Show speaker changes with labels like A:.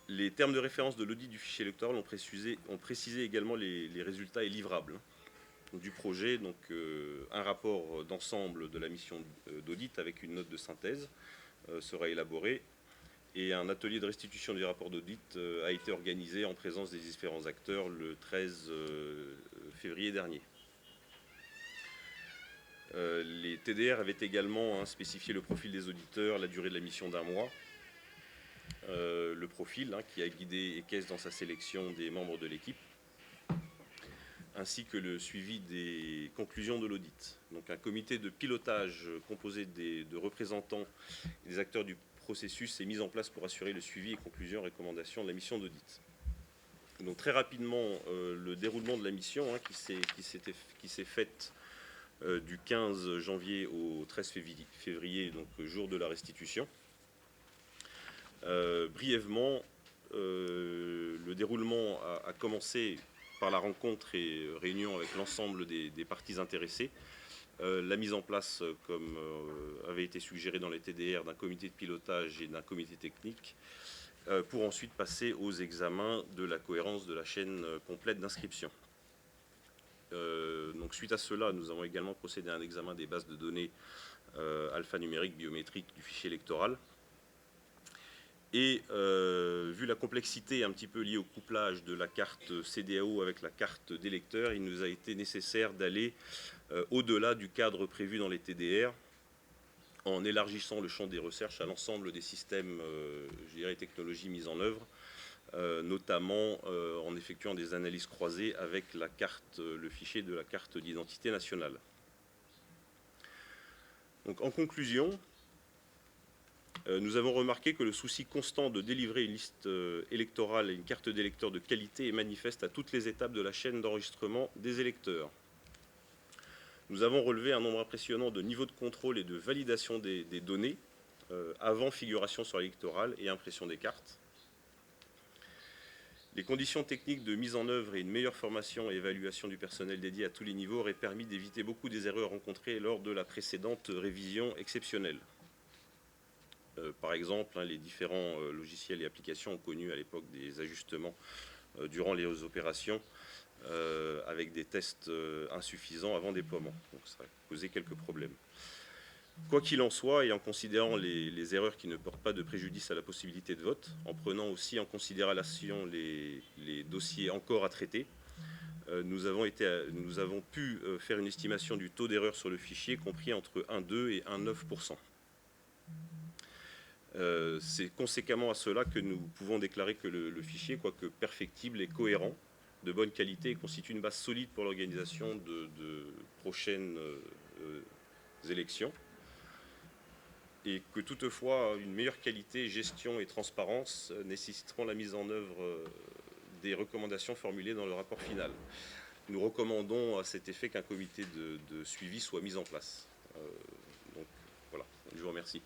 A: Les termes de référence de l'audit du fichier électoral ont précisé également les résultats et livrables du projet. Donc un rapport d'ensemble de la mission d'audit avec une note de synthèse sera élaboré. Et un atelier de restitution du rapport d'audit a été organisé en présence des différents acteurs le 13 février dernier. Les TDR avaient également spécifié le profil des auditeurs, la durée de la mission d'1 mois, le profil qui a guidé EQUESS dans sa sélection des membres de l'équipe, ainsi que le suivi des conclusions de l'audit. Donc un comité de pilotage composé de représentants et des acteurs du processus est mis en place pour assurer le suivi et conclusions et recommandations de la mission d'audit. Donc très rapidement, le déroulement de la mission qui s'est faite du 15 janvier au 13 février, donc jour de la restitution. Brièvement, le déroulement a commencé par la rencontre et réunion avec l'ensemble des parties intéressées, la mise en place, comme avait été suggéré dans les TDR, d'un comité de pilotage et d'un comité technique, pour ensuite passer aux examens de la cohérence de la chaîne complète d'inscription. Donc suite à cela, nous avons également procédé à un examen des bases de données alphanumériques biométriques du fichier électoral. Et vu la complexité un petit peu liée au couplage de la carte CDAO avec la carte d'électeur, il nous a été nécessaire d'aller au-delà du cadre prévu dans les TDR, en élargissant le champ des recherches à l'ensemble des systèmes, je dirais, technologies mises en œuvre, notamment en effectuant des analyses croisées avec la carte, le fichier de la carte d'identité nationale. Donc en conclusion, nous avons remarqué que le souci constant de délivrer une liste électorale et une carte d'électeur de qualité est manifeste à toutes les étapes de la chaîne d'enregistrement des électeurs. Nous avons relevé un nombre impressionnant de niveaux de contrôle et de validation des données avant figuration sur l'électoral et impression des cartes. Les conditions techniques de mise en œuvre et une meilleure formation et évaluation du personnel dédié à tous les niveaux auraient permis d'éviter beaucoup des erreurs rencontrées lors de la précédente révision exceptionnelle. Par exemple, les différents logiciels et applications ont connu à l'époque des ajustements durant les opérations avec des tests insuffisants avant déploiement. Donc ça a causé quelques problèmes. Quoi qu'il en soit, et en considérant les erreurs qui ne portent pas de préjudice à la possibilité de vote, en prenant aussi en considération les dossiers encore à traiter, nous avons pu faire une estimation du taux d'erreur sur le fichier compris entre 1,2 et 1,9%. C'est conséquemment à cela que nous pouvons déclarer que le fichier, quoique perfectible, est cohérent, de bonne qualité et constitue une base solide pour l'organisation de prochaines élections. Et que toutefois, une meilleure qualité, gestion et transparence nécessiteront la mise en œuvre des recommandations formulées dans le rapport final. Nous recommandons à cet effet qu'un comité de suivi soit mis en place. Donc voilà, je vous remercie.